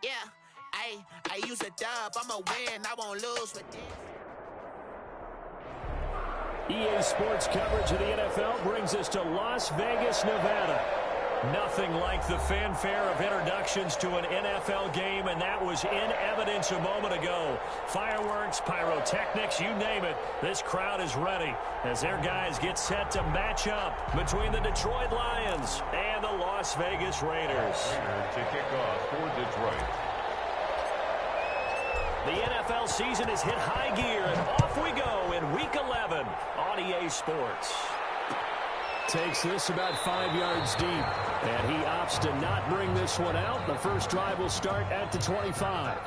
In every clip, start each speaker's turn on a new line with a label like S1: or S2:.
S1: Yeah, I use a dub. I'ma win, I won't lose with this.
S2: EA Sports coverage of the NFL brings us to Las Vegas, Nevada. Nothing like the fanfare of introductions to an NFL game, and that was in evidence a moment ago. Fireworks, pyrotechnics, you name it. This crowd is ready as their guys get set to match up between the Detroit Lions and the Las Vegas Raiders.
S3: To kick off for Detroit.
S2: The NFL season has hit high gear, and off we go in Week 11 on EA Sports. Takes this about 5 yards deep, and he opts to not bring this one out. The first drive will start at the 25.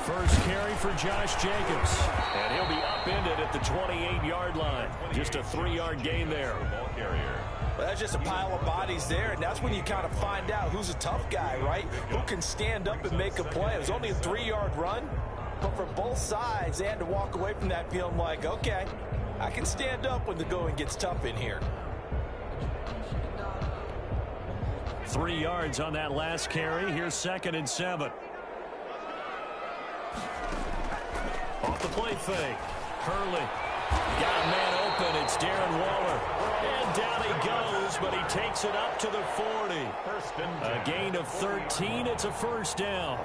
S2: First carry for Josh Jacobs, and he'll be upended at the 28-yard line. Just a 3-yard gain there.
S3: Ball carrier.
S4: Well, that's just a pile of bodies there, and that's when you kind of find out who's a tough guy, right? Who can stand up and make a play. It was only a 3-yard run, but for both sides, they had to walk away from that feeling like, okay, I can stand up when the going gets tough in here.
S2: 3 yards on that last carry. Here's 2nd and 7. Off the play fake. Hurley. Got a man open. It's Darren Waller. And down he goes, but he takes it up to the 40. A gain of 13. It's a first down.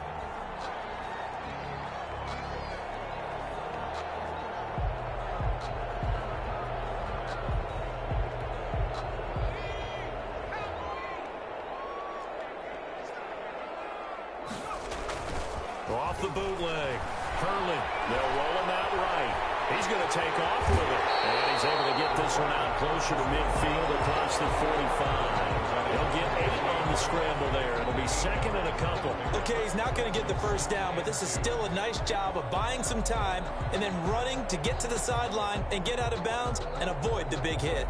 S2: Off the bootleg. Hurley. They'll roll him out right. He's going to take off with it. And he's able to get this one out closer to midfield across the 45. He'll get 8 on the scramble there. It'll be 2nd and a couple.
S4: Okay, he's not going to get the first down, but this is still a nice job of buying some time and then running to get to the sideline and get out of bounds and avoid the big hit.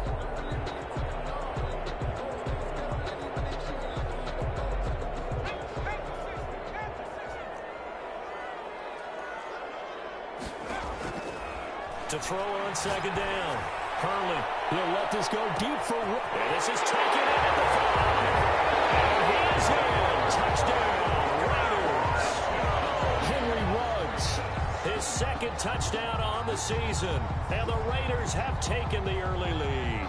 S2: To throw on 2nd down. Hurley. He'll let this go deep for... And this is taken in at the 5. And he's in. Touchdown, Raiders. Henry Ruggs. His 2nd touchdown on the season. And the Raiders have taken the early lead.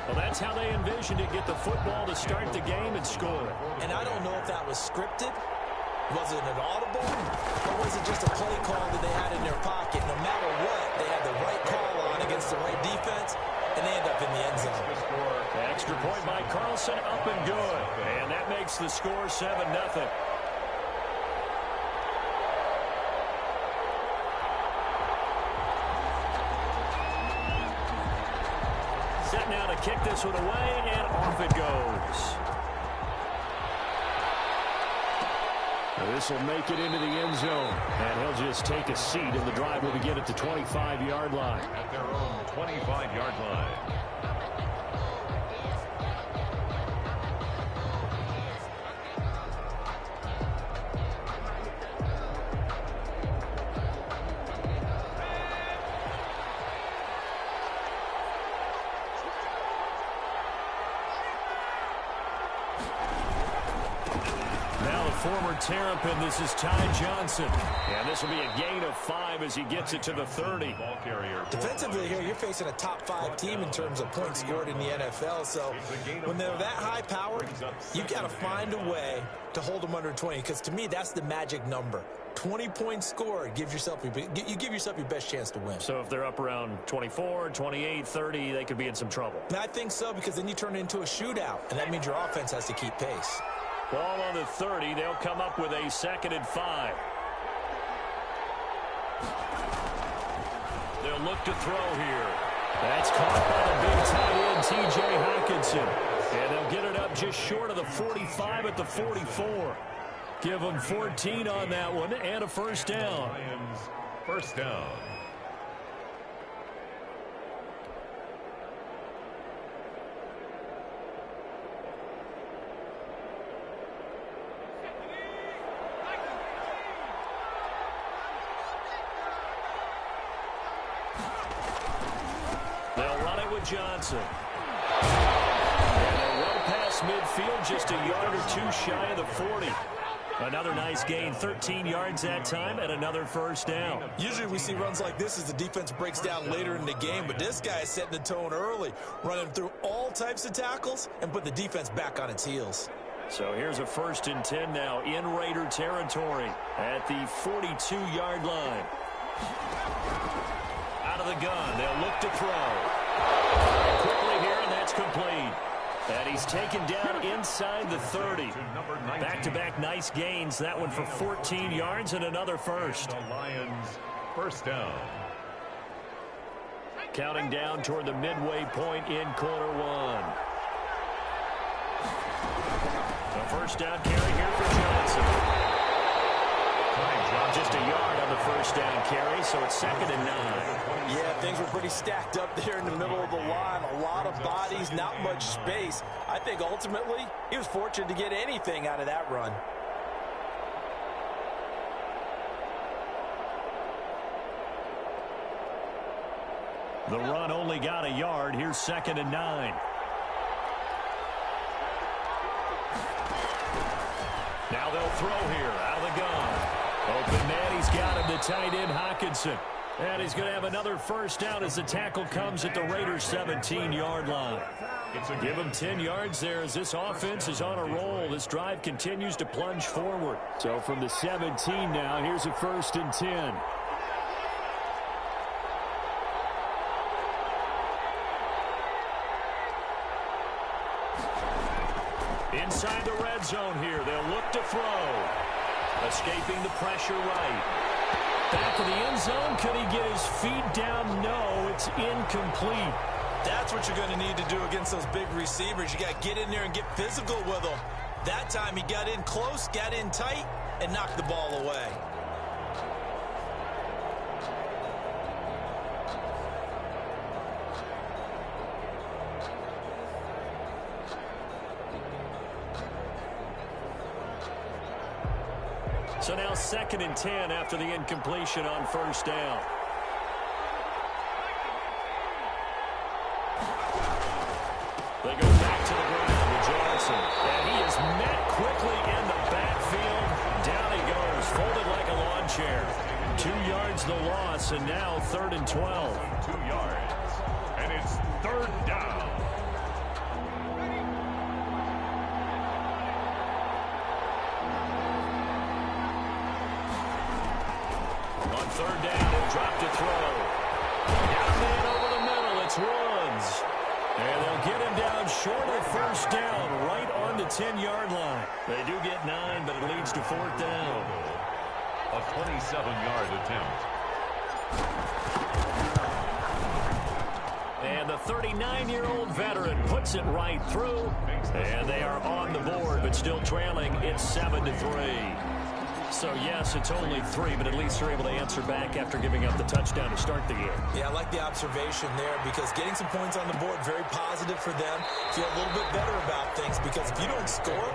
S2: Well, that's how they envisioned to get the football to start the game and score.
S4: And I don't know if that was scripted. Was it an audible, or was it just a play call that they had in their pocket? No matter what, they had the right call on against the right defense, and they end up in the end zone.
S2: Extra point by Carlson, up and good. And that makes the score 7-0. Set now to kick this one away, and off it goes. This will make it into the end zone, and he'll just take a seat, and the drive will begin at the 25-yard line.
S3: At their own 25-yard line.
S2: Former Terrapin, this is Ty Johnson. And this will be a gain of 5 as he gets it to the 30.
S3: Ball carrier.
S4: Defensively here, you're facing a top 5 team in terms of points scored in the NFL. So when they're that high powered, you've got to find a way to hold them under 20. Because to me, that's the magic number. 20 points scored, you give yourself your best chance to win.
S2: So if they're up around 24, 28, 30, they could be in some trouble.
S4: And I think so, because then you turn it into a shootout, and that means your offense has to keep pace.
S2: Ball on the 30. They'll come up with a 2nd and 5. They'll look to throw here. That's caught by the big tight end, T.J. Hockenson. And they'll get it up just short of the 45 at the 44. Give them 14 on that one and a first down.
S3: Lions, first down.
S2: They'll run it with Johnson. And they'll run past midfield, just a yard or two shy of the 40. Another nice gain, 13 yards that time, and another first down.
S4: Usually we see runs like this as the defense breaks down later in the game, but this guy is setting the tone early, running through all types of tackles and put the defense back on its heels.
S2: So here's a 1st and 10 now in Raider territory at the 42-yard line. Out of the gun, they'll look to throw. Quickly here, and that's complete. And he's taken down inside the 30. Back-to-back nice gains. That one for 14 yards and another first.
S3: The Lions, first down.
S2: Counting down toward the midway point in quarter one. The first down carry here for Johnson. Just a yard on the first down carry, so it's 2nd and 9.
S4: Yeah, things were pretty stacked up there in the middle of the line. A lot of bodies, not much space. I think ultimately he was fortunate to get anything out of that run.
S2: The run only got a yard. Here's 2nd and 9. Now they'll throw here out of the gun. Open man, he's got him, the tight end Hockenson. And he's going to have another first down as the tackle comes at the Raiders' 17-yard line. Give him 10 yards there as this offense is on a roll. This drive continues to plunge forward. So from the 17 now, here's a 1st and 10. Inside the red zone here, they'll look to throw. Escaping the pressure right. Back of the end zone, could he get his feet down? No, it's incomplete.
S4: That's what you're going to need to do against those big receivers. You got to get in there and get physical with them. That time he got in close, got in tight, and knocked the ball away.
S2: So now 2nd and 10 after the incompletion on first down. They go back to the ground with Johnson. And he is met quickly in the backfield. Down he goes, folded like a lawn chair. 2 yards the loss, and now 3rd and 12.
S3: 2 yards. And it's 3rd down.
S2: On 3rd down, he'll drop to throw. Down man over the middle, it's Woods. And they'll get him down short of the first down, right on the 10-yard line. They do get 9, but it leads to 4th down.
S3: A 27-yard attempt.
S2: And the 39-year-old veteran puts it right through. And they are on the board, but still trailing. It's 7-3. So, yes, it's only 3, but at least they're able to answer back after giving up the touchdown to start the game.
S4: Yeah, I like the observation there because getting some points on the board, very positive for them. Feel a little bit better about things because if you don't score,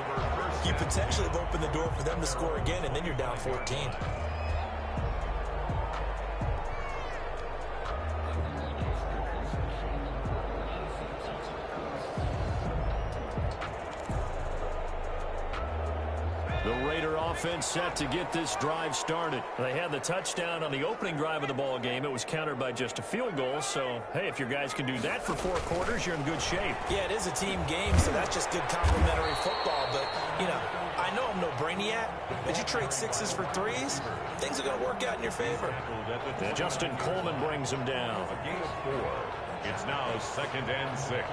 S4: you potentially have opened the door for them to score again, and then you're down 14.
S2: The Raider offense set to get this drive started. They had the touchdown on the opening drive of the ball game. It was countered by just a field goal. So, hey, if your guys can do that for 4 quarters, you're in good shape.
S4: Yeah, it is a team game, so that's just good complementary football. But, you know, I know I'm no brainiac, but you trade 6s for 3s, things are going to work out in your favor.
S2: And Justin Coleman brings him down.
S3: A gain of 4. It's now 2nd and 6.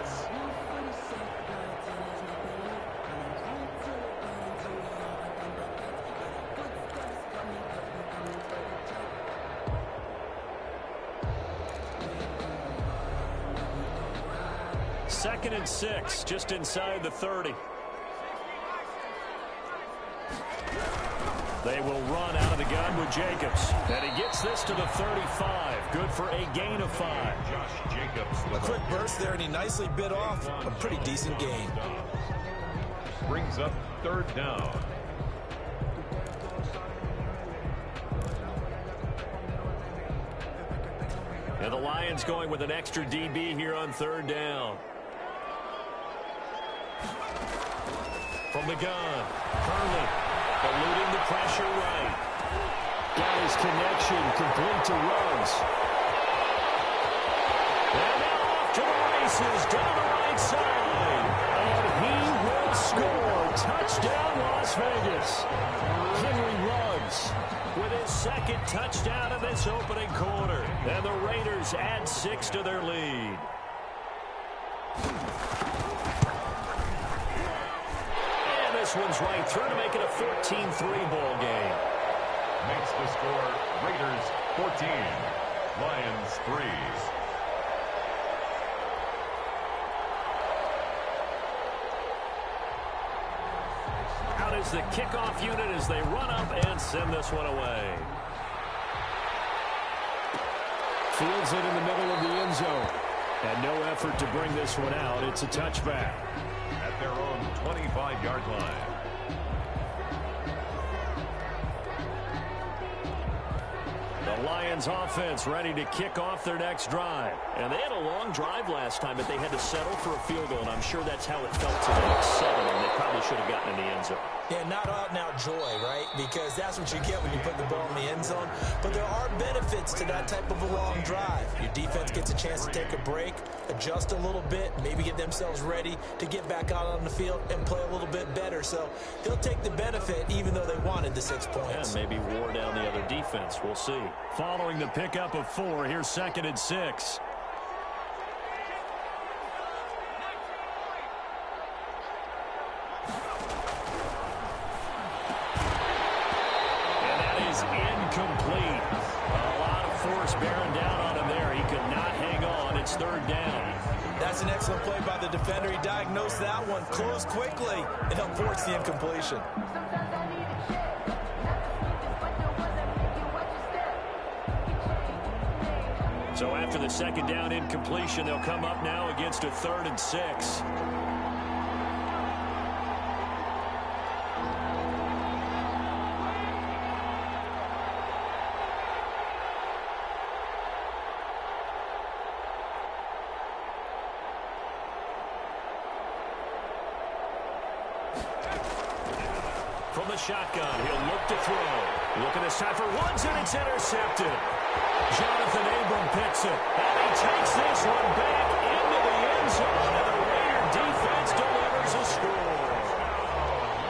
S2: 2nd and 6, just inside the 30. They will run out of the gun with Jacobs. And he gets this to the 35. Good for a gain of 5.
S3: Josh Jacobs.
S4: A quick burst there, and he nicely bit off a pretty decent gain.
S3: Brings up 3rd down.
S2: And the Lions going with an extra DB here on 3rd down. From the gun, Hurley eluding the pressure right. Got his connection complete to Ruggs. And now off to the races down the right side. And he will score. Touchdown, Las Vegas. Henry Ruggs with his 2nd touchdown of this opening quarter. And the Raiders add 6 to their lead. And this one's right through to make it a 14-3 ball game.
S3: Makes the score Raiders 14, Lions 3.
S2: Out is the kickoff unit as they run up and send this one away. Fields it in the middle of the end zone. And no effort to bring this one out. It's a touchback.
S3: At their own 25-yard line.
S2: The Lions offense ready to kick off their next drive. And they had a long drive last time, but they had to settle for a field goal, and I'm sure that's how it felt today. 7, and they probably should have gotten in the end zone.
S4: Yeah, not out-and-out joy, right? Because that's what you get when you put the ball in the end zone. But there are benefits to that type of a long drive. Your defense gets a chance to take a break, adjust a little bit, maybe get themselves ready to get back out on the field and play a little bit better. So they'll take the benefit even though they wanted the 6 points.
S2: And maybe wore down the other defense. We'll see. Following the pickup of 4, here's 2nd and 6. Incomplete. A lot of force bearing down on him there. He could not hang on. It's 3rd down.
S4: That's an excellent play by the defender. He diagnosed that one, closed quickly, and helped force the incompletion.
S2: So after the 2nd down incompletion, they'll come up now against a 3rd and 6. From the shotgun, he'll look to throw. Looking this time for Woods, and it's intercepted. Jonathan Abram picks it, and he takes this one back into the end zone, and the Raider defense delivers a score.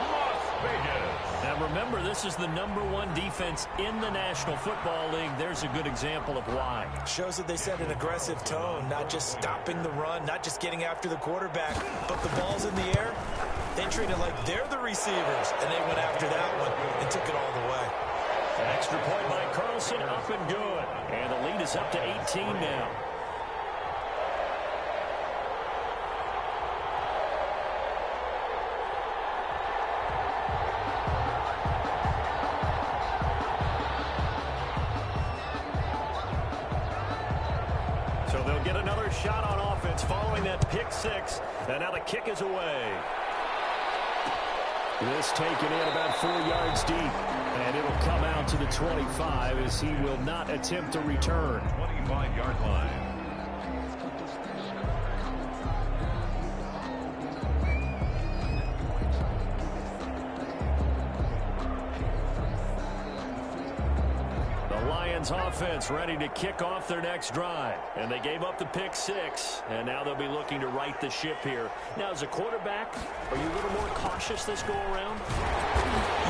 S3: Las Vegas.
S2: Now remember, this is the #1 defense in the National Football League. There's a good example of why.
S4: Shows that they set an aggressive tone, not just stopping the run, not just getting after the quarterback, but the ball's in the air. They treat it like they're the receivers, and they went after that one and took it all the way.
S2: An extra point by Carlson, up and good. And the lead is up to 18 now. So they'll get another shot on offense following that pick 6. And now the kick is away. This taken in about 4 yards deep. And it'll come out to the 25 as he will not attempt to return.
S3: 25-yard line.
S2: Lions offense ready to kick off their next drive. And they gave up the pick 6. And now they'll be looking to right the ship here. Now, as a quarterback, are you a little more cautious this go around?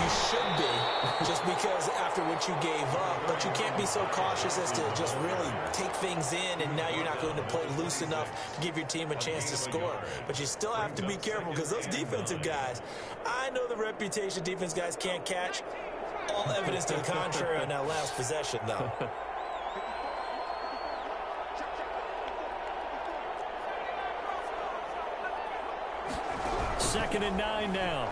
S4: You should be, just because after what you gave up. But you can't be so cautious as to just really take things in, and now you're not going to play loose enough to give your team a chance to score. But you still have to be careful because those defensive guys, I know the reputation defense guys can't catch. All evidence to the contrary on that last possession, though.
S2: 2nd and 9 now.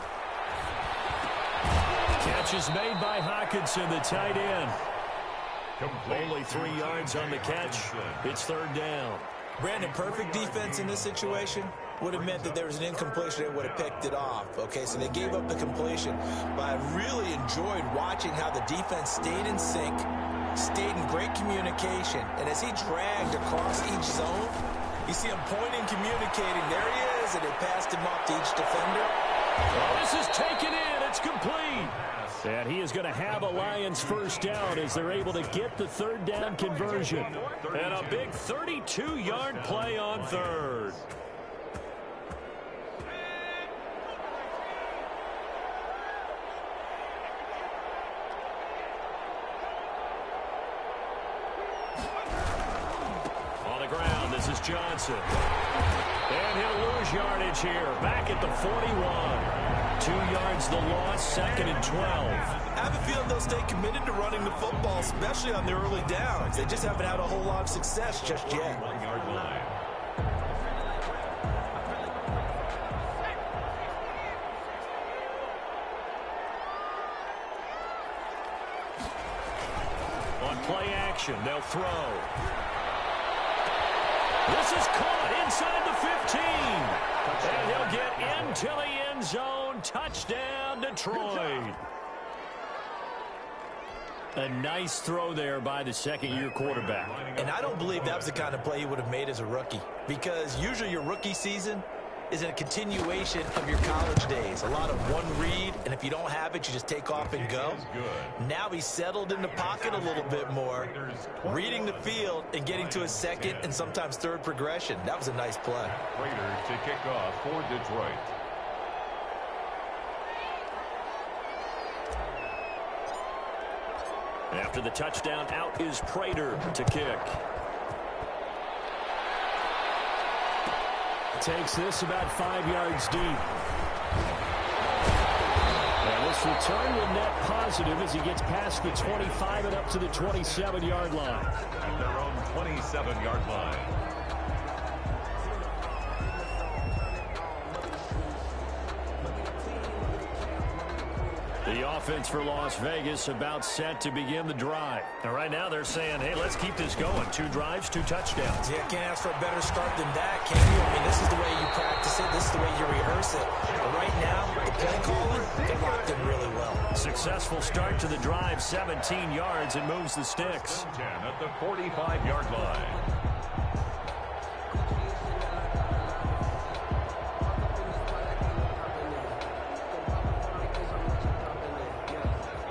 S2: Catch is made by Hockenson, the tight end. Only 3 yards on the catch. It's 3rd down.
S4: Brandon, perfect defense in this situation would have meant that there was an incompletion. They would have picked it off. Okay, so they gave up the completion. But I really enjoyed watching how the defense stayed in sync, stayed in great communication. And as he dragged across each zone, you see him pointing, communicating. There he is, and they passed him off to each defender.
S2: Oh, this is taken in. It's complete. And he is going to have a Lions first down as they're able to get the 3rd down conversion. And a big 32-yard play on 3rd. On the ground, this is Johnson. And he'll lose yardage here. Back at the 41. 2 yards the loss, 2nd and 12.
S4: I have a feeling they'll stay committed to running the football, especially on the early downs. They just haven't had a whole lot of success just yet.
S2: On play action, they'll throw. This is caught inside the 15. And he'll get into the end zone. Touchdown, Detroit. A nice throw there by the second-year quarterback.
S4: And I don't believe that was the kind of play he would have made as a rookie, because usually your rookie season is a continuation of your college days. A lot of one read, and if you don't have it, you just take off and go. Now he's settled in the pocket a little bit more, reading the field and getting to his 2nd and sometimes 3rd progression. That was a nice play.
S3: Raiders to kick off for Detroit.
S2: After the touchdown, out is Prater to kick. Takes this about 5 yards deep. And this return will net positive as he gets past the 25 and up to the 27-yard line.
S3: At their own 27-yard line.
S2: The offense for Las Vegas about set to begin the drive. And right now they're saying, hey, let's keep this going. 2 drives, 2 touchdowns.
S4: Yeah, can't ask for a better start than that, can you? I mean, this is the way you practice it. This is the way you rehearse it. But right now, the play calling, they're locked in really well.
S2: Successful start to the drive, 17 yards, and moves the sticks.
S3: 10 at the 45-yard line.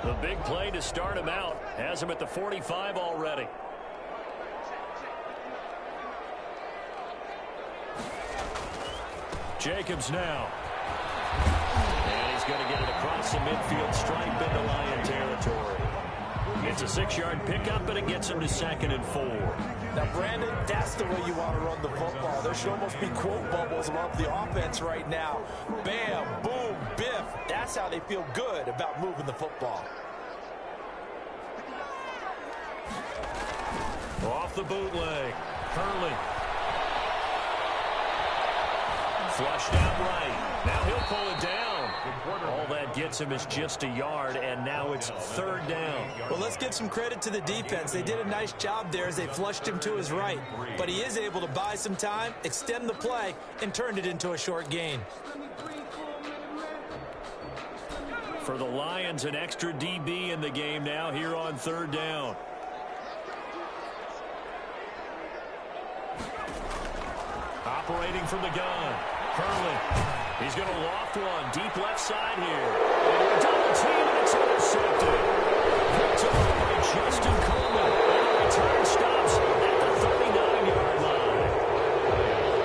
S2: The big play to start him out. Has him at the 45 already. Jacobs now. And he's going to get it across the midfield stripe into Lion territory. It's a 6-yard pickup, and it gets him to 2nd and 4.
S4: Now, Brandon, that's the way you want to run the football. There should almost be quote bubbles above the offense right now. Bam, boom, biff. That's how they feel good about moving the football.
S2: Off the bootleg. Hurley. Flushed out right. Now he'll pull it down. All that gets him is just a yard, and now it's 3rd down.
S4: Well, let's give some credit to the defense. They did a nice job there as they flushed him to his right. But he is able to buy some time, extend the play, and turn it into a short gain.
S2: For the Lions, an extra DB in the game now here on 3rd down. Operating from the gun. Hurley. He's going to loft one. Deep left side here. And a double team, and it's intercepted. Picked up by Justin Coleman. And the return stops at the 39-yard line.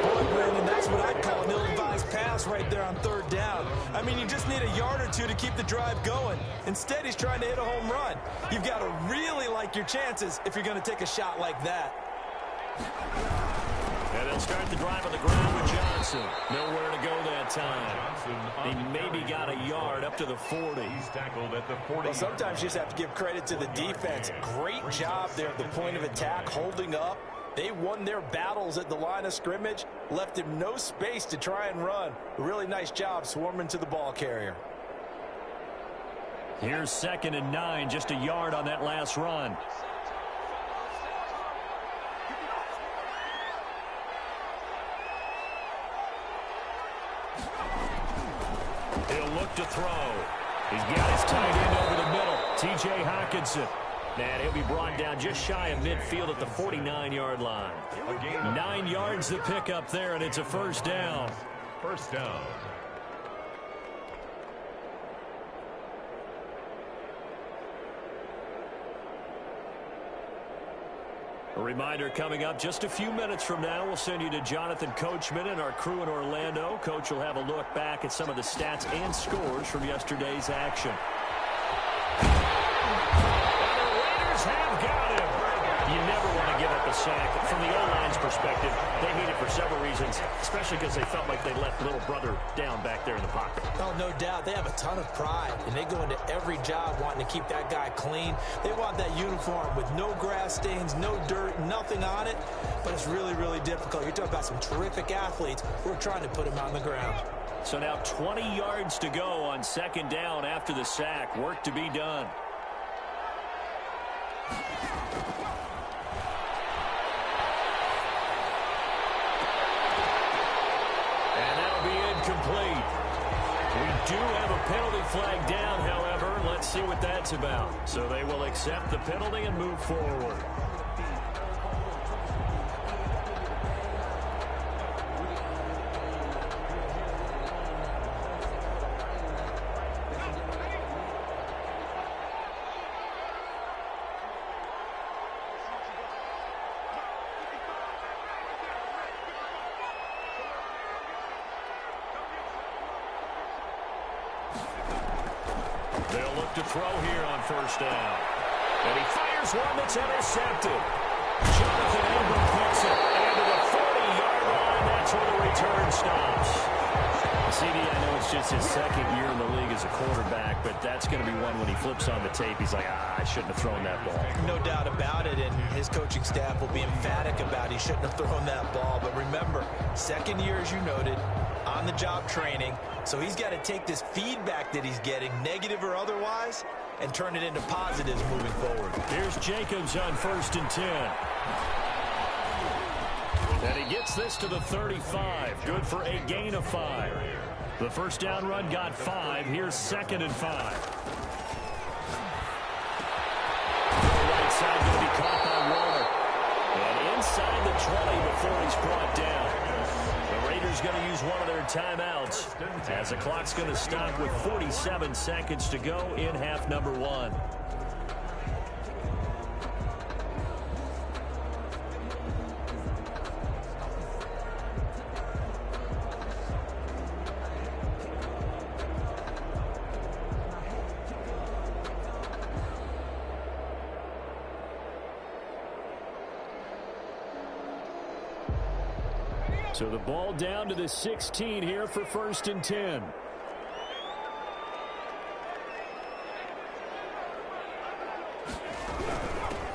S4: Boy, Brandon, that's what I'd call an ill-advised pass right there on 3rd down. I mean, you just need a yard or two to keep the drive going. Instead, he's trying to hit a home run. You've got to really like your chances if you're going to take a shot like that.
S2: And they'll start the drive on the ground with Johnson. Nowhere to go that time. He maybe got a yard up to the 40.
S3: He's tackled at the 40.
S4: Well, sometimes you just have to give credit to the defense. Great job there at the point of attack, holding up, They won their battles at the line of scrimmage, left him no space to try and run. A really nice job swarming to the ball carrier.
S2: Here's 2nd and 9, just a yard on that last run. He'll look to throw. He's got his tight end over the middle, T.J. Hockenson. And he'll be brought down just shy of midfield at the 49-yard line. 9 yards to pick up there, and it's a first down.
S3: First down.
S2: A reminder coming up just a few minutes from now, we'll send you to Jonathan Coachman and our crew in Orlando. Coach will have a look back at some of the stats and scores from yesterday's action. And the Raiders have got him. You never want to give up a sack. From the O-line's perspective, they hate it for several reasons, especially because they felt like they left little brother down back there in the pocket.
S4: Oh, no doubt. They have a ton of pride, and they go into every job wanting to keep that guy clean. They want that uniform with no grass stains, no dirt, nothing on it, but it's really, really difficult. You're talking about some terrific athletes who are trying to put him on the ground.
S2: So now 20 yards to go on 2nd down after the sack. Work to be done. Complete. We do have a penalty flag down, however. Let's see what that's about. So they will accept the penalty and move forward. They'll look to throw here on 1st down. And he fires one that's intercepted. Jonathan Ingram picks it. And to the 40-yard line, that's where the return stops. CD, I know it's just his 2nd year in the league as a quarterback, but that's going to be one when he flips on the tape. He's like, I shouldn't have thrown that ball.
S4: No doubt about it, and his coaching staff will be emphatic about he shouldn't have thrown that ball. But remember, 2nd year, as you noted, on-the-job training. So he's got to take this feedback that he's getting, negative or otherwise, and turn it into positives moving forward.
S2: Here's Jacobs on 1st and 10. And he gets this to the 35. Good for a gain of 5. The 1st down run got 5. Here's 2nd and 5. Right side going to be caught by Waller. And inside the 20 before he's brought down. The Raiders going to use one of their timeouts as the clock's going to stop with 47 seconds to go in half number 1. So the ball down to the 16 here for 1st and 10.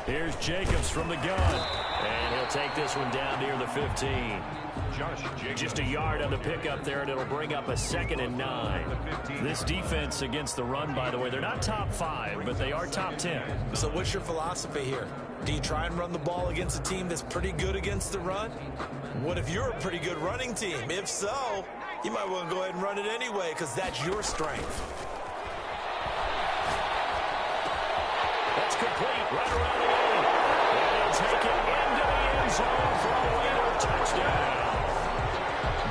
S2: Here's Jacobs from the gun. And he'll take this one down near the 15. Just a yard on the pickup there, and it'll bring up a 2nd and 9. This defense against the run, by the way, they're not top 5, but they are top 10.
S4: So what's your philosophy here? Do you try and run the ball against a team that's pretty good against the run? What if you're a pretty good running team? If so, you might want to go ahead and run it anyway because that's your strength.
S2: That's complete right around the end. And he'll take it into the end zone for a Raider touchdown.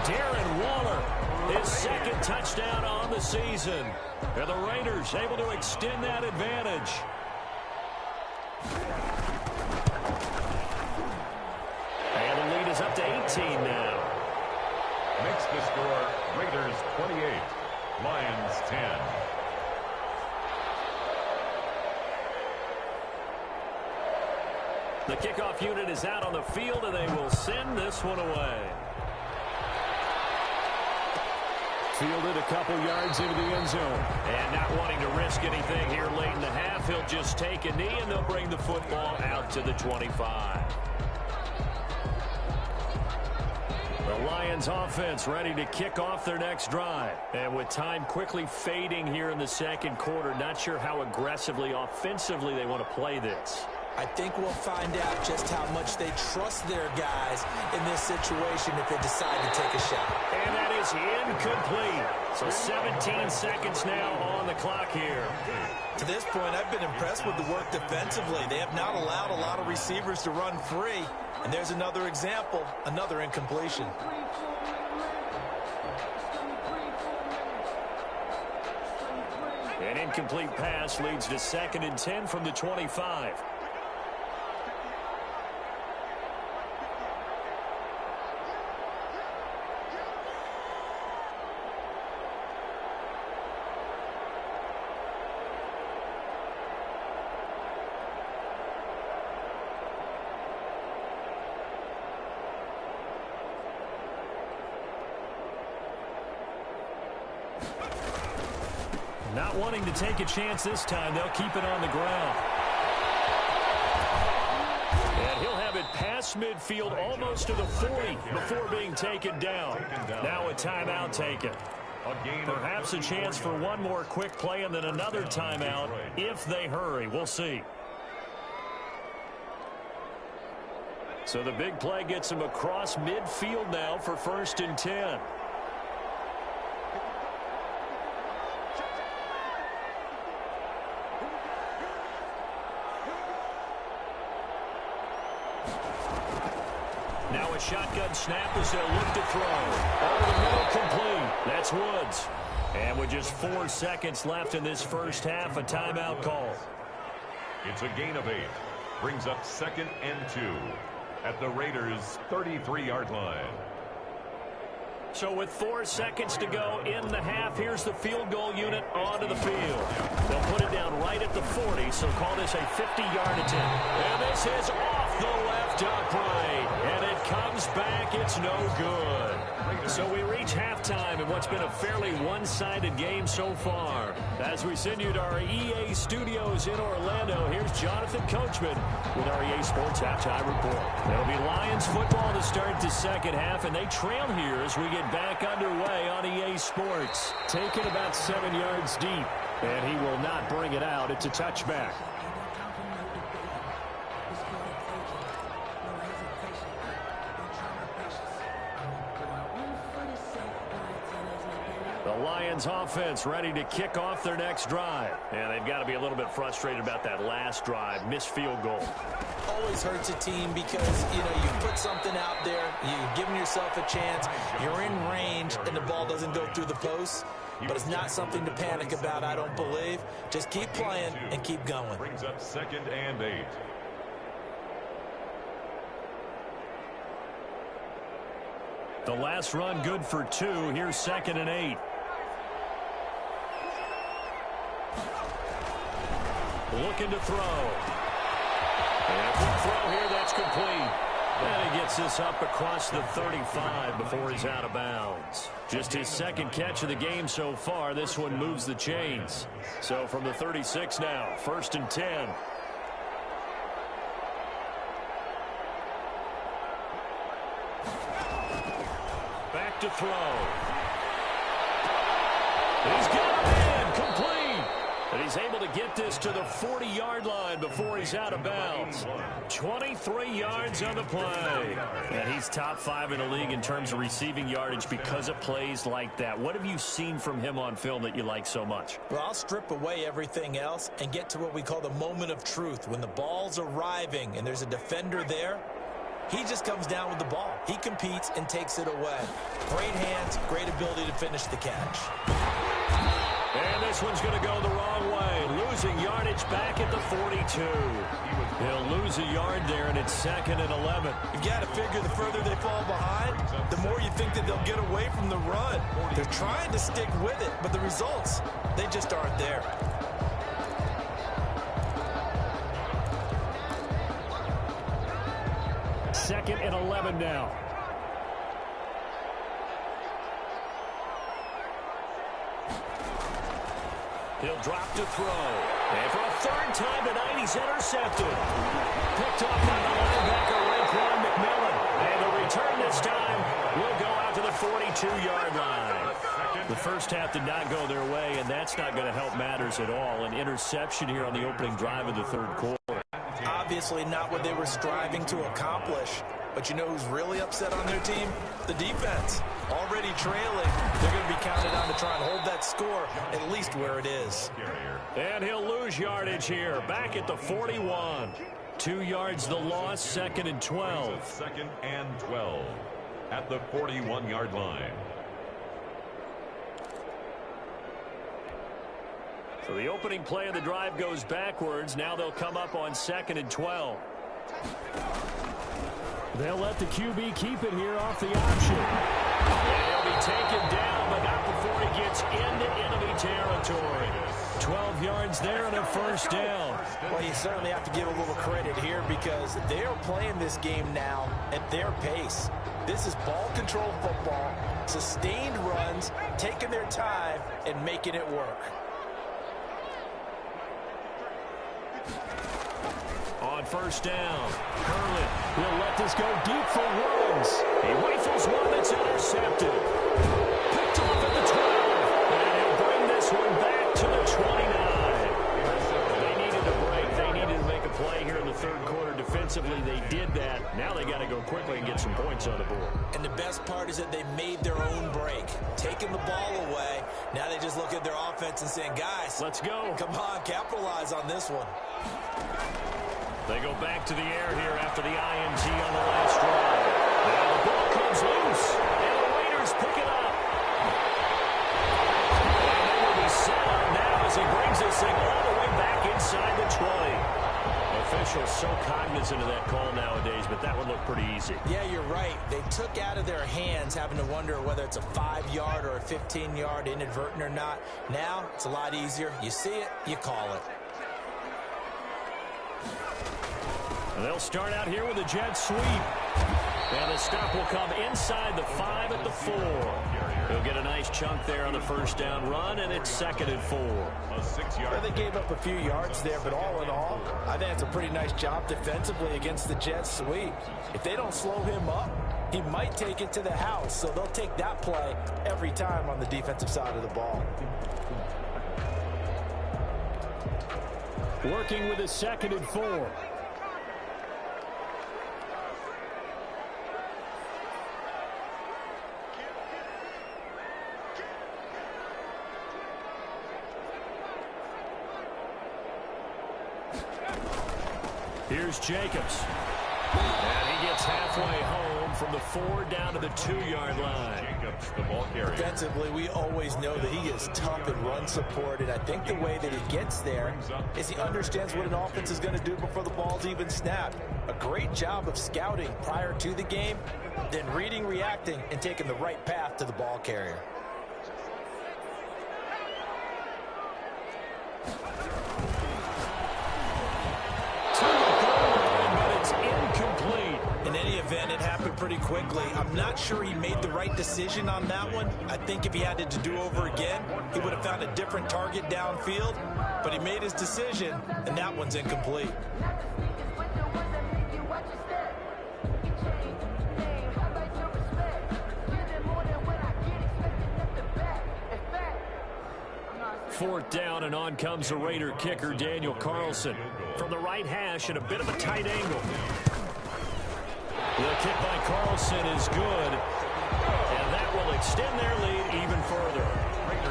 S2: Darren Waller, his 2nd touchdown on the season. And the Raiders able to extend that advantage. And the lead is up to 18 now.
S3: Makes the score Raiders 28, Lions 10.
S2: The kickoff unit is out on the field, and they will send this one away. Fielded a couple yards into the end zone. And not wanting to risk anything here late in the half, he'll just take a knee, and they'll bring the football out to the 25. The Lions offense ready to kick off their next drive. And with time quickly fading here in the second quarter, not sure how aggressively, offensively they want to play this.
S4: I think we'll find out just how much they trust their guys in this situation if they decide to take a shot.
S2: And that is incomplete. So 17 seconds now on the clock here.
S4: To this point, I've been impressed with the work defensively. They have not allowed a lot of receivers to run free. And there's another example, another incompletion.
S2: An incomplete pass leads to 2nd and 10 from the 25. Not wanting to take a chance this time, they'll keep it on the ground. And he'll have it past midfield almost to the 40 before being taken down. Now a timeout taken. Perhaps a chance for one more quick play and then another timeout if they hurry. We'll see. So the big play gets him across midfield now for 1st and 10. Now a shotgun snap as they'll look to throw. Over the middle, complete. That's Woods. And with just 4 seconds left in this first half, a timeout call.
S3: It's a gain of 8. Brings up 2nd and 2 at the Raiders' 33-yard line.
S2: So with 4 seconds to go in the half, here's the field goal unit onto the field. They'll put it down right at the 40, so call this a 50-yard attempt. And this is off the left upright. And it comes back. It's no good. So we reach halftime in what's been a fairly one-sided game so far. As we send you to our EA studios in Orlando, here's Jonathan Coachman with our EA Sports Halftime Report. It'll be Lions football to start the second half, and they trail here as we get back underway on EA Sports. Taken about 7 yards deep, and he will not bring it out. It's a touchback. The Lions offense ready to kick off their next drive. And they've got to be a little bit frustrated about that last drive. Missed field goal.
S4: Always hurts a team because, you put something out there, you've given yourself a chance, you're in range, and the ball doesn't go through the post. But it's not something to panic about, I don't believe. Just keep playing and keep going.
S3: Brings up 2nd and 8.
S2: The last run good for 2. Here's 2nd and 8. Looking to throw. And a quick throw here, that's complete. And he gets this up across the 35 before he's out of bounds. Just his 2nd catch of the game so far. This one moves the chains. So from the 36 now, 1st and 10. Back to throw. He's got a man, complete. And he's able to get this to the 40-yard line before he's out of bounds. 23 yards on the play. And he's top 5 in the league in terms of receiving yardage because of plays like that. What have you seen from him on film that you like so much?
S4: Well, I'll strip away everything else and get to what we call the moment of truth. When the ball's arriving and there's a defender there, he just comes down with the ball. He competes and takes it away. Great hands, great ability to finish the catch.
S2: And this one's going to go the wrong way. Losing yardage back at the 42. He'll lose a yard there, and it's 2nd and 11.
S4: You've got to figure the further they fall behind, the more you think that they'll get away from the run. They're trying to stick with it, but the results, they just aren't there.
S2: Second and 11 now. He'll drop to throw. And for a 3rd time tonight, he's intercepted. Picked off by the linebacker, Raekwon McMillan. And the return this time will go out to the 42-yard line. The first half did not go their way, and that's not going to help matters at all. An interception here on the opening drive of the third quarter.
S4: Obviously not what they were striving to accomplish. But you know who's really upset on their team? The defense. Already trailing. They're going to be counted on to try and hold that score at least where it is.
S2: And he'll lose yardage here. Back at the 41. 2 yards the loss, 2nd and 12.
S3: 2nd and 12 at the 41-yard line.
S2: So the opening play of the drive goes backwards. Now they'll come up on 2nd and 12. They'll let the QB keep it here off the option. And he'll be taken down, but not before he gets into enemy territory. 12 yards there and a first down.
S4: Well, you certainly have to give a little credit here because they're playing this game now at their pace. This is ball control football, sustained runs, taking their time and making it work.
S2: On first down, Hurley will let this go deep for runs. He rifles one that's intercepted. Picked off at the 12, and he'll bring this one back to the 29. They needed a break. They needed to make a play here in the third quarter. Defensively, they did that. Now they got to go quickly and get some points on the board.
S4: And the best part is that they made their own break, taking the ball away. Now they just look at their offense and saying, guys,
S2: let's go.
S4: Come on, capitalize on this one.
S2: They go back to the air here after the INT on the last drive. Now the ball comes loose, and the Raiders pick it up. And they will be set up now as he brings this thing all the way back inside the 20. Officials so cognizant of that call nowadays, but that would look pretty easy.
S4: Yeah, you're right. They took out of their hands having to wonder whether it's a 5-yard or a 15-yard inadvertent or not. Now it's a lot easier. You see it, you call it.
S2: And they'll start out here with a jet sweep. And the stop will come inside the 5 at the 4. He'll get a nice chunk there on the first down run, and it's 2nd and 4.
S3: A 6-yard.
S4: Well, they gave up a few yards there, but all in all, I think it's a pretty nice job defensively against the jet sweep. If they don't slow him up, he might take it to the house, so they'll take that play every time on the defensive side of the ball.
S2: Working with a 2nd and 4. Here's Jacobs. And he gets halfway home from the 4 down to the 2-yard line.
S3: Jacobs, the ball carrier.
S4: Defensively, we always know that he is tough and run support, and I think the way that he gets there is he understands what an offense is going to do before the ball's even snapped. A great job of scouting prior to the game, then reading, reacting, and taking the right path to the ball carrier. It happened pretty quickly. I'm not sure he made the right decision on that one. I think if he had it to do over again, he would have found a different target downfield, but he made his decision, and that one's incomplete.
S2: Fourth down, and on comes the Raider kicker, Daniel Carlson. From the right hash at a bit of a tight angle. The kick by Carlson is good, and that will extend their lead even further.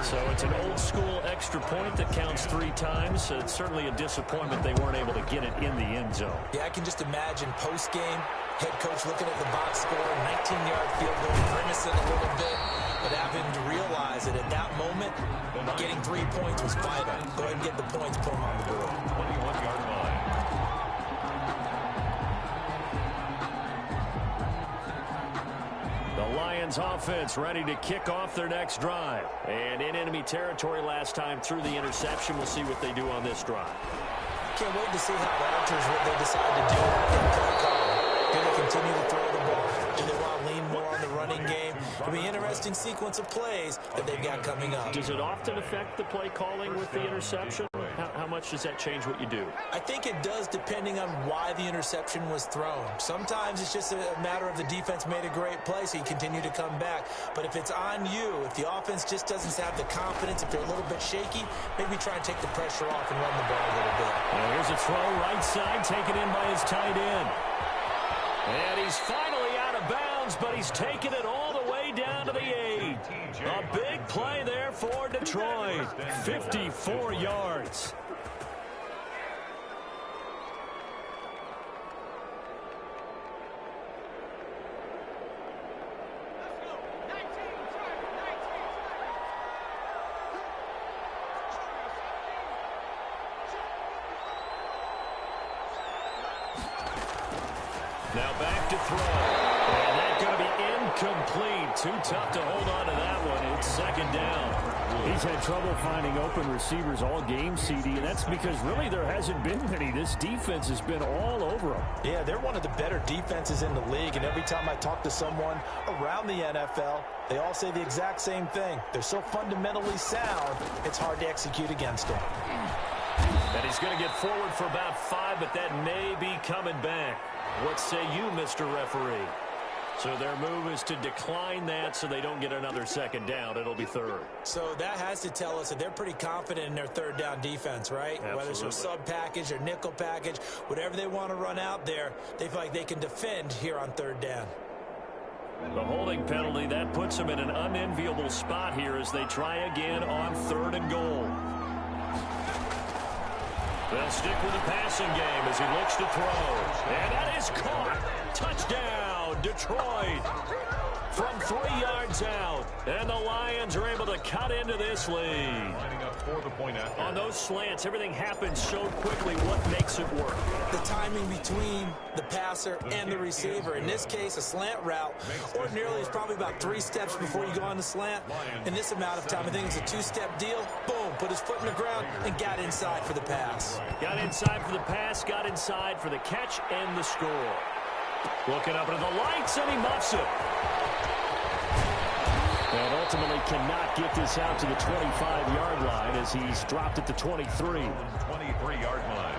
S2: So it's an old-school extra point that counts 3 times. So it's certainly a disappointment they weren't able to get it in the end zone.
S4: Yeah, I can just imagine post-game, head coach looking at the box score, 19-yard field goal, grimacing a little bit, but having to realize that at that moment, getting 3 points was vital. Go ahead and get the points, put them on the board.
S3: 21-yard line.
S2: The Lions offense ready to kick off their next drive. And in enemy territory last time through the interception. We'll see what they do on this drive.
S4: Can't wait to see how it alters what they decide to do in play calling. Do they continue to throw the ball? Do they want to lean more on the running game? It'll be an interesting sequence of plays that they've got coming up.
S2: Does it often affect the play calling with the interception? How how much does that change what you do?
S4: I think it does, depending on why the interception was thrown. Sometimes it's just a matter of the defense made a great play, so you continue to come back. But if it's on you, if the offense just doesn't have the confidence, if they're a little bit shaky, maybe try and take the pressure off and run the ball a little bit.
S2: Well, here's a throw right side, taken in by his tight end. And he's finally out of bounds, but he's taken it all the way down to the 8. A big play there for Detroit. 54 yards. Now back to throw. And that's going to be incomplete. Too tough to hold on to that one. It's second down.
S5: He's had trouble finding open receivers all game, CD, and that's because really there hasn't been many. This defense has been all over him.
S4: Yeah, they're one of the better defenses in the league, and every time I talk to someone around the NFL, they all say the exact same thing. They're so fundamentally sound, it's hard to execute against them.
S2: And he's going to get forward for about 5, but that may be coming back. What say you, Mr. Referee? So their move is to decline that so they don't get another second down. It'll be third.
S4: So that has to tell us that they're pretty confident in their third down defense, right?
S2: Absolutely.
S4: Whether it's a sub package or nickel package, whatever they want to run out there, they feel like they can defend here on third down.
S2: The holding penalty, that puts them in an unenviable spot here as they try again on 3rd and goal. They'll stick with the passing game as he looks to throw. And that is caught. Touchdown, Detroit. From 3 yards out. And the Lions are able to cut into this lead. On those slants, everything happens so quickly. What makes it work?
S4: The timing between the passer and the receiver. In this case, a slant route ordinarily is probably about 3 steps before you go on the slant. In this amount of time, I think it's a 2-step deal. Boom, put his foot in the ground and got inside for the pass.
S2: Got inside for the pass, got inside for the catch and the score. Looking up into the lights, and he muffs it.
S5: And ultimately cannot get this out to the 25-yard line as he's dropped at the 23.
S3: 23-yard line.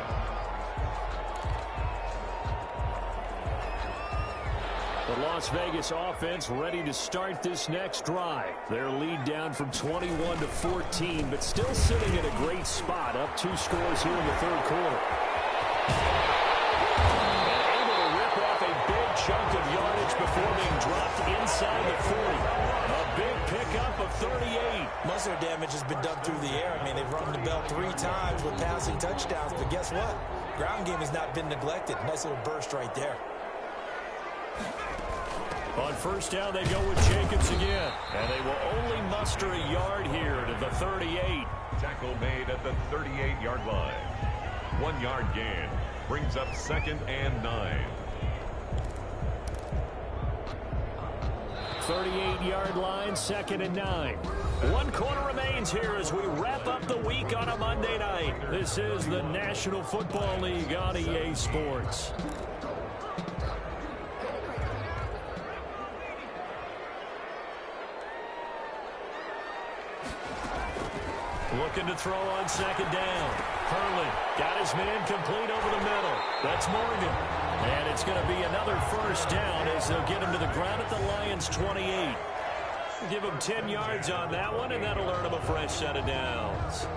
S5: The Las Vegas offense ready to start this next drive. Their lead down from 21 to 14, but still sitting in a great spot, up 2 scores here in the third quarter.
S2: And able to rip off a big chunk of yardage before being dropped inside the 40. A big pickup of 38.
S4: Most of their damage has been done through the air. I mean, they've rung the bell 3 times with passing touchdowns, but guess what? Ground game has not been neglected. Nice little burst right there.
S2: On first down, they go with Jacobs again. And they will only muster a yard here to the 38.
S3: Tackle made at the 38-yard line. 1-yard gain brings up 2nd and 9.
S5: 38-yard line, 2nd and 9.
S2: 1 quarter remains here as we wrap up the week on a Monday night. This is the National Football League on EA Sports. Looking to throw on 2nd down. Hurley got his man complete over the middle. That's Morgan. And it's going to be another first down as they'll get him to the ground at the Lions' 28. Give him 10 yards on that one, and that'll earn him a fresh set of downs.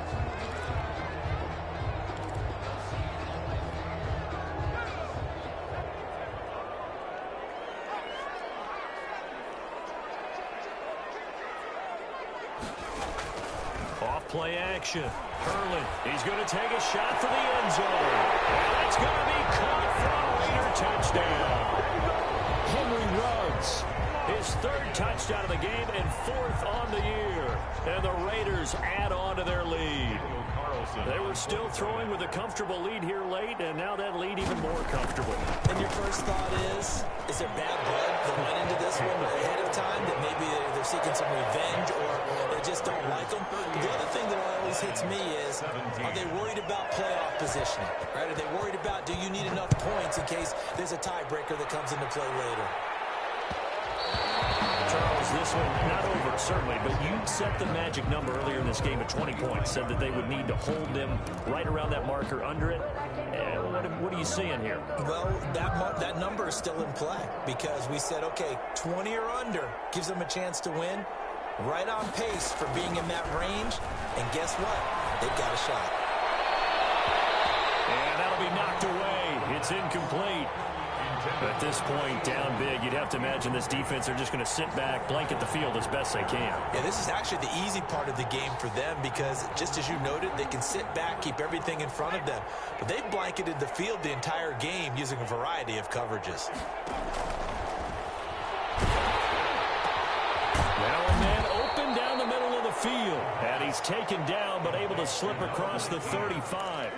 S2: Play action. Hurley, he's going to take a shot for the end zone. And that's going to be caught for a Raider touchdown. Henry Ruggs, his 3rd touchdown of the game and 4th on the year. And the Raiders add on to their lead. They were still throwing with a comfortable lead here late, and now that lead even more comfortable.
S4: And your first thought is there bad blood that went into this one ahead of time, that maybe they're seeking some revenge or they just don't like them? The other thing that always hits me is, are they worried about playoff positioning? Right? Are they worried about, do you need enough points in case there's a tiebreaker that comes into play later?
S2: Charles
S5: is this one not over, certainly, but you set the magic number earlier in this game at 20 points, said that they would need to hold them right around that marker under it. What are you seeing here?
S4: Well, that number is still in play because we said, okay, 20 or under gives them a chance to win. Right on pace for being in that range. And guess what? They've got a shot.
S5: And that'll be knocked away. It's incomplete. At this point, down big, you'd have to imagine this defense are just going to sit back, blanket the field as best they can.
S4: Yeah, this is actually the easy part of the game for them because, just as you noted, they can sit back, keep everything in front of them. But they've blanketed the field the entire game using a variety of coverages.
S5: Now a man open down the middle of the field. And he's taken down, but able to slip across the 35.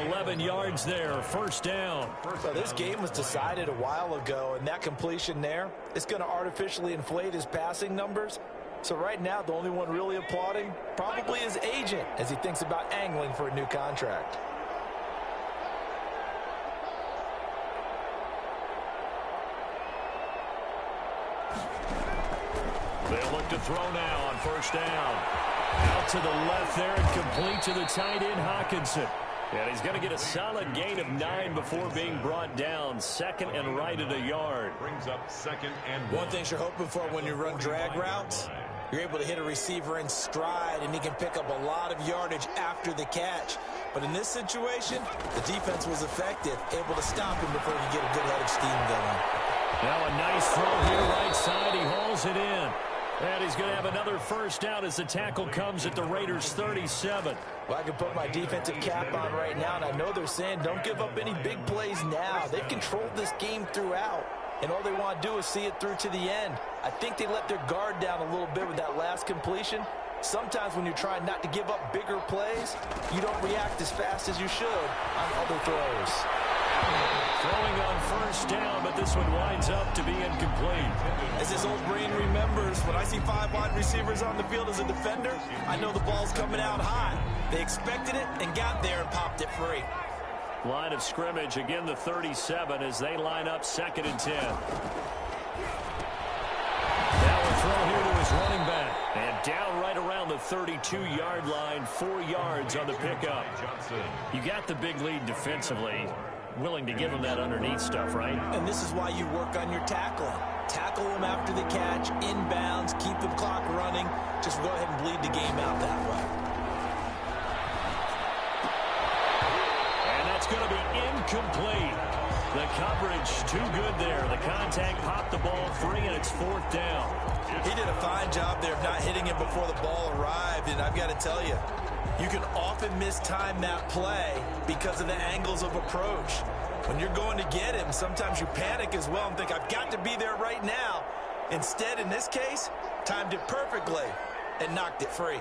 S5: 11 yards there, first down.
S4: So this game was decided a while ago, and that completion there is going to artificially inflate his passing numbers. So right now, the only one really applauding probably his agent as he thinks about angling for a new contract.
S5: They'll look to throw now on first down. Out to the left there and complete to the tight end, Hockenson. And he's going to get a solid gain of 9 before being brought down. Second and right at a yard.
S3: Brings up second and
S4: one thing you're hoping for when you run drag routes, you're able to hit a receiver in stride, and he can pick up a lot of yardage after the catch. But in this situation, the defense was effective, able to stop him before he get a good head of steam going.
S5: Now a nice throw here right side. He hauls it in. And he's going to have another first down as the tackle comes at the Raiders' 37.
S4: Well, I can put my defensive cap on right now, and I know they're saying don't give up any big plays now. They've controlled this game throughout, and all they want to do is see it through to the end. I think they let their guard down a little bit with that last completion. Sometimes when you're trying not to give up bigger plays, you don't react as fast as you should on other throws.
S5: Throwing on first down, but this one winds up to be incomplete.
S4: As his old brain remembers, when I see 5 wide receivers on the field as a defender, I know the ball's coming out high. They expected it and got there and popped it free.
S5: Line of scrimmage, again the 37 as they line up second and 10. Now a throw here to his running back. And down right around the 32-yard line, 4 yards on the pickup. You got the big lead defensively. Willing to give them that underneath stuff, right?
S4: And this is why you work on your tackling. Tackle them after the catch, inbounds, keep the clock running. Just go ahead and bleed the game out that way.
S5: And that's going to be incomplete. The coverage too good there. The contact popped the ball free, and it's fourth down.
S4: He did a fine job there of not hitting him before the ball arrived, and I've got to tell you, you can often mistime that play because of the angles of approach. When you're going to get him, sometimes you panic as well and think, I've got to be there right now. Instead, in this case, timed it perfectly and knocked it free.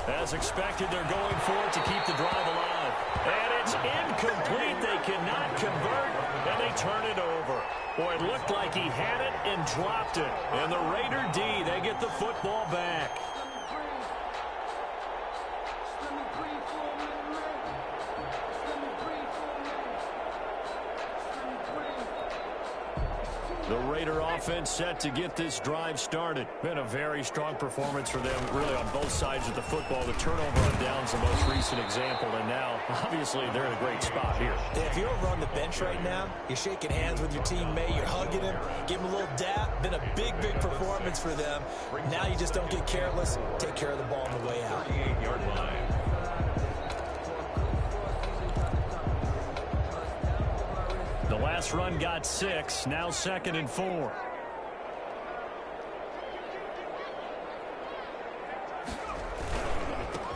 S5: As expected, they're going for it to keep the drive alive. And it's incomplete. They cannot convert, and they turn it over. Boy, it looked like he had it and dropped it. And the Raider D, they get the football back. The Raider offense set to get this drive started. Been a very strong performance for them, really on both sides of the football. The turnover on downs the most recent example, and now, obviously, they're in a great spot here.
S4: If you're over on the bench right now, you're shaking hands with your teammate, you're hugging him, give him a little dap. Been a big, big performance for them. Now you just don't get careless. Take care of the ball on the way out.
S3: 38-yard line.
S5: The last run got 6, now second and 4.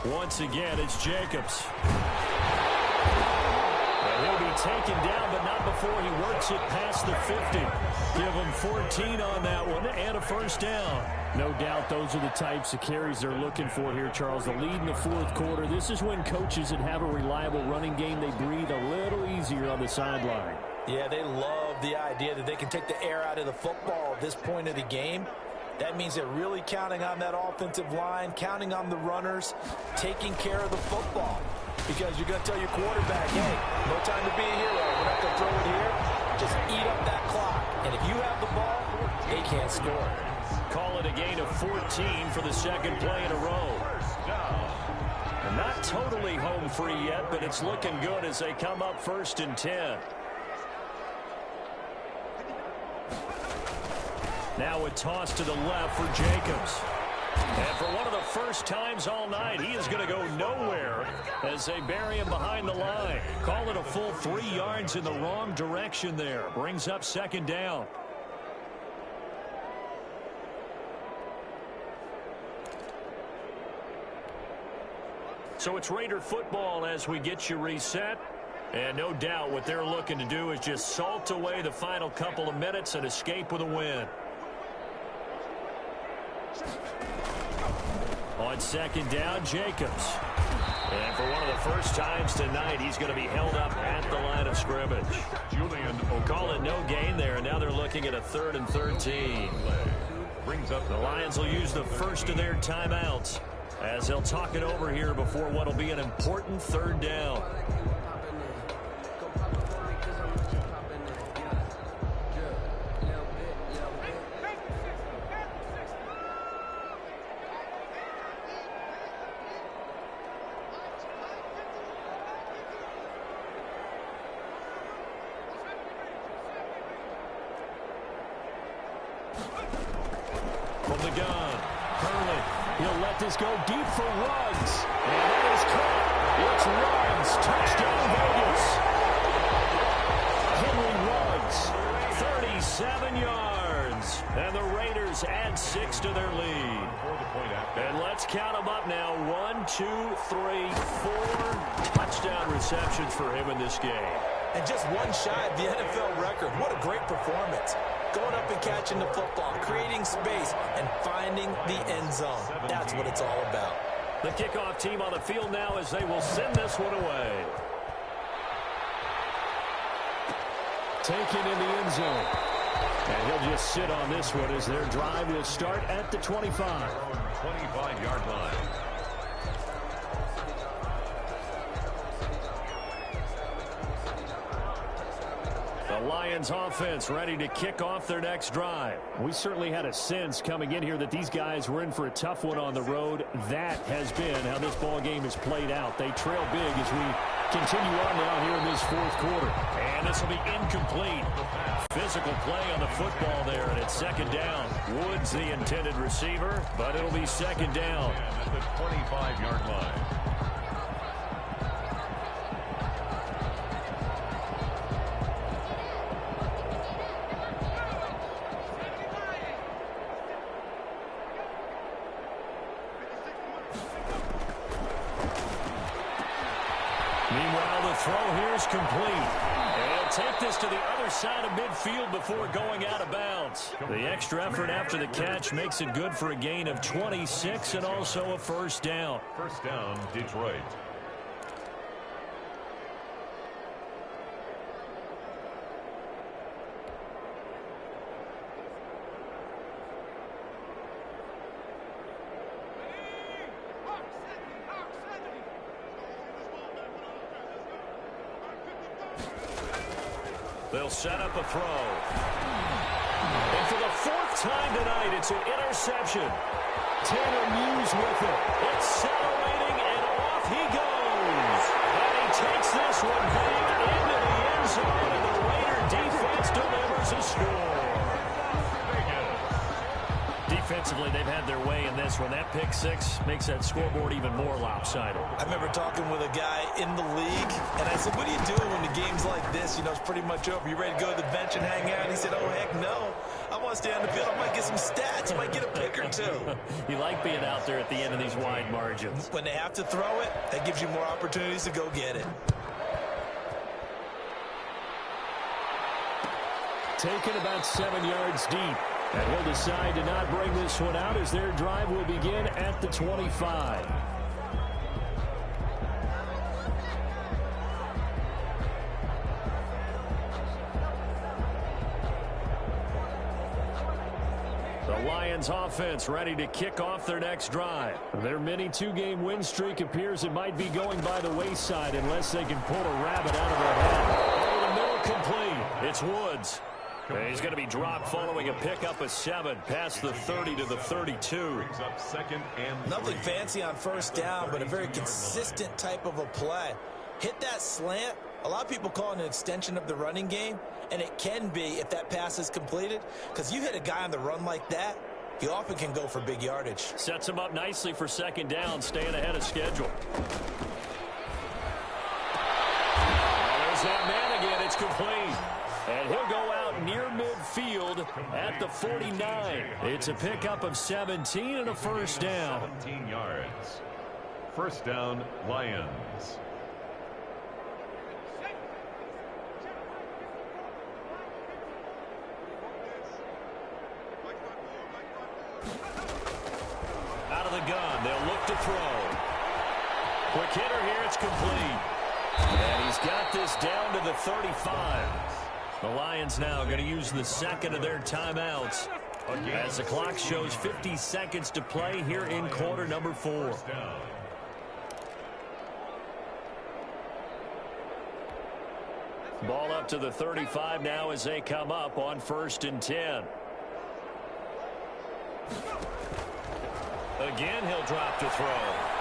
S5: Once again, it's Jacobs. And he'll be taken down, but not before he works it past the 50. Give him 14 on that one and a first down. No doubt those are the types of carries they're looking for here, Charles. The lead in the fourth quarter. This is when coaches that have a reliable running game, they breathe a little easier on the sideline.
S4: Yeah, they love the idea that they can take the air out of the football at this point of the game. That means they're really counting on that offensive line, counting on the runners, taking care of the football. Because you're going to tell your quarterback, hey, no time to be a hero. We're not going to throw it here. Just eat up that clock. And if you have the ball, they can't score.
S5: Call it a gain of 14 for the second play in a row. And not totally home free yet, but it's looking good as they come up 1st and 10. Now a toss to the left for Jacobs. And for one of the first times all night, he is going to go nowhere as they bury him behind the line. Call it a full 3 yards in the wrong direction there. Brings up 2nd down. So it's Raider football as we get you reset. And no doubt what they're looking to do is just salt away the final couple of minutes and escape with a win. On 2nd down, Jacobs. And for one of the first times tonight, he's going to be held up at the line of scrimmage.
S3: Julian
S5: We'll call it no gain there, and now they're looking at a 3rd and 13.
S3: brings up
S5: The Lions will use the first of their timeouts as they'll talk it over here before what will be an important 3rd down. From the gun, Hurley. He'll let this go deep for Ruggs. And that is caught. It's Ruggs. Touchdown, Vegas. Henry Ruggs, 37 yards. And the Raiders add 6 to their lead. And let's count them up now. 1, 2, 3, 4 touchdown receptions for him in this game.
S4: And just one shy of the NFL record. What a great performance. Going up and catching the football, creating space, and finding the end zone. That's what it's all about.
S5: The kickoff team on the field now as they will send this one away. Taken in the end zone. And he'll just sit on this one as their drive will start at the 25.
S3: 25-yard line.
S5: The Lions offense ready to kick off their next drive. We certainly had a sense coming in here that these guys were in for a tough one on the road. That has been how this ball game has played out. They trail big as we continue on now here in this 4th quarter. And this will be incomplete. Physical play on the football there, and it's 2nd down. Woods the intended receiver, but it'll be 2nd down.
S3: At the 25-yard line.
S5: Meanwhile, the throw here is complete. And take this to the other side of midfield before going out of bounds. The extra effort after the catch makes it good for a gain of 26 and also a 1st down.
S3: 1st down, Detroit.
S5: They'll set up a throw. And for the 4th time tonight, it's an interception. Tanner Muse with it. Accelerating, and off he goes. And he takes this one back into the end zone, and the Raider defense delivers a score. Defensively, they've had their way in this one. That pick 6 makes that scoreboard even more lopsided.
S4: I remember talking with a guy in the league, and I said, what do you do when the game's like this? You know, it's pretty much over. You ready to go to the bench and hang out? And he said, oh, heck no. I want to stay on the field. I might get some stats. I might get a pick or 2.
S5: You like being out there at the end of these wide margins.
S4: When they have to throw it, that gives you more opportunities to go get it.
S5: Taken about 7 yards deep. And he'll decide to not bring this one out as their drive will begin at the 25. The Lions offense ready to kick off their next drive. Their mini 2-game win streak appears it might be going by the wayside unless they can pull a rabbit out of their hat. Over the middle, complete. It's Woods. He's going to be dropped following a pickup of 7 past the 30 to the 32.
S3: Brings up 2nd and
S4: Nothing fancy on first down, but a very consistent type of a play. Hit that slant. A lot of people call it an extension of the running game, and it can be if that pass is completed, because you hit a guy on the run like that, he often can go for big yardage.
S5: Sets him up nicely for 2nd down, staying ahead of schedule. There's that man again. It's complete. And he'll go out near midfield at the 49. It's a pickup of 17 and a first down.
S3: 17 yards. First down, Lions.
S5: Out of the gun, they'll look to throw. Quick hitter here, it's complete. And he's got this down to the 35. The Lions now going to use the second of their timeouts as the clock shows 50 seconds to play here in quarter number 4. Ball up to the 35 now as they come up on 1st and 10. Again, he'll drop to throw.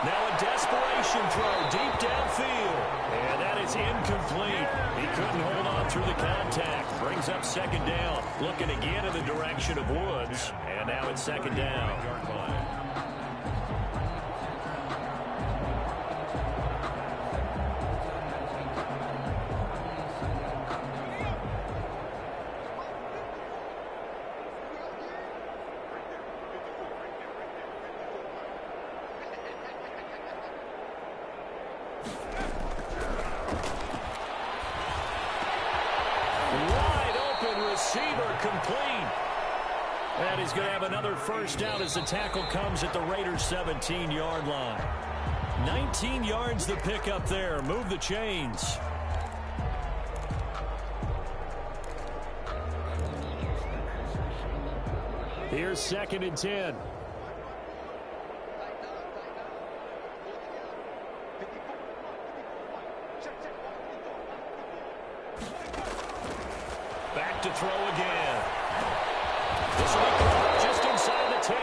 S5: Now a desperation throw deep downfield. And that is incomplete. He couldn't hold on through the contact. Brings up 2nd down. Looking again in the direction of Woods. And now it's 2nd down. And he's going to have another first down as the tackle comes at the Raiders' 17-yard line. 19 yards the pickup there. Move the chains. Here's 2nd and 10. Back to throw again. This will be caught just inside the 10.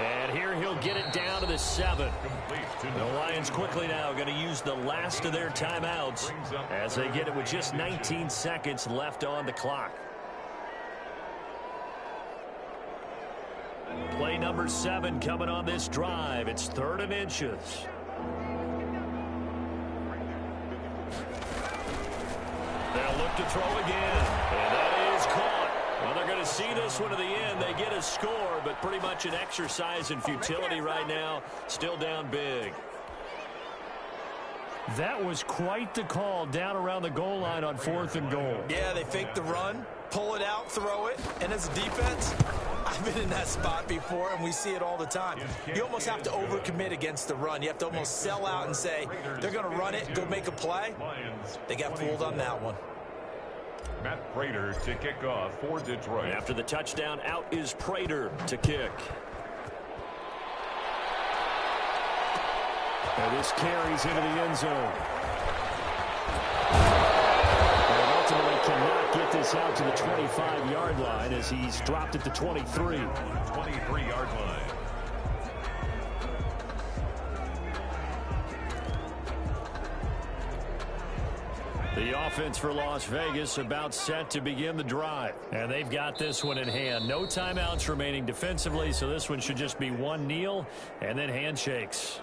S5: And here he'll get it down to the 7. The Lions quickly now going to use the last of their timeouts as they get it with just 19 seconds left on the clock. Play number 7 coming on this drive. It's 3rd and inches. They'll look to throw again. And that is caught. Well, they're going to see this one to the end. They get a score, but pretty much an exercise in futility right now. Still down big. That was quite the call down around the goal line on 4th and goal.
S4: Yeah, they fake the run, pull it out, throw it, and as a defense, I've been in that spot before, and we see it all the time. You almost have to overcommit against the run. You have to almost sell out and say, they're going to run it, go make a play. They got fooled on that one.
S3: Matt Prater to kick off for Detroit.
S5: After the touchdown, out is Prater to kick. And this carries into the end zone. And ultimately cannot get this out to the 25-yard line as he's dropped at the 23.
S3: 23-yard line.
S5: The offense for Las Vegas about set to begin the drive. And they've got this one in hand. No timeouts remaining defensively, so this one should just be one kneel and then handshakes.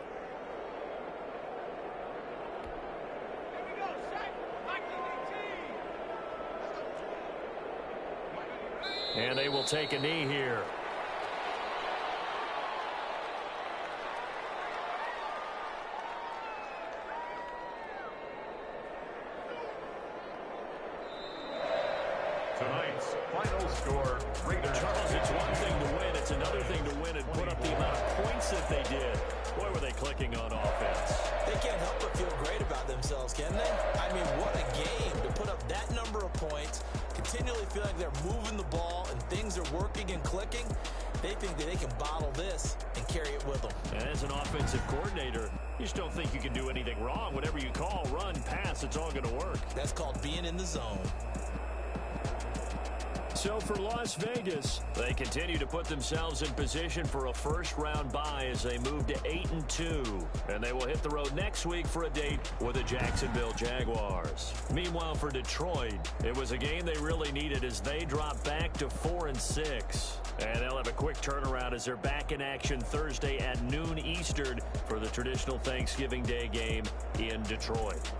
S5: And they will take a knee here.
S3: Tonight's final score, Raiders.
S5: Charles, it's one thing to win. It's another thing to win and put up the amount of points that they did. Boy, were they clicking on offense.
S4: They can't help but feel great about themselves, can they? I mean, what a game to put up that number of points, continually feel like they're moving the ball and things are working and clicking. They think that they can bottle this and carry it with them.
S5: And as an offensive coordinator, you just don't think you can do anything wrong. Whatever you call, run, pass, it's all going to work.
S4: That's called being in the zone.
S5: So for Las Vegas, they continue to put themselves in position for a first-round bye as they move to 8-2. And they will hit the road next week for a date with the Jacksonville Jaguars. Meanwhile, for Detroit, it was a game they really needed as they drop back to 4-6. And they'll have a quick turnaround as they're back in action Thursday at noon Eastern for the traditional Thanksgiving Day game in Detroit.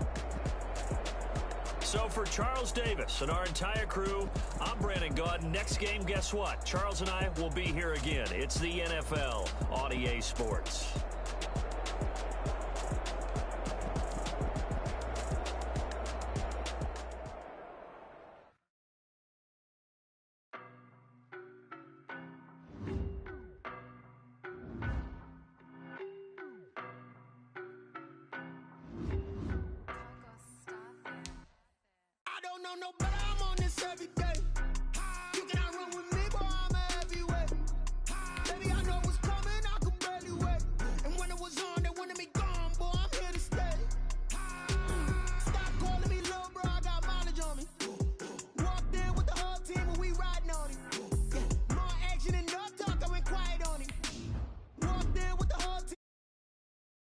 S5: So for Charles Davis and our entire crew, I'm Brandon Gaudin. Next game, guess what? Charles and I will be here again. It's the NFL on EA Sports.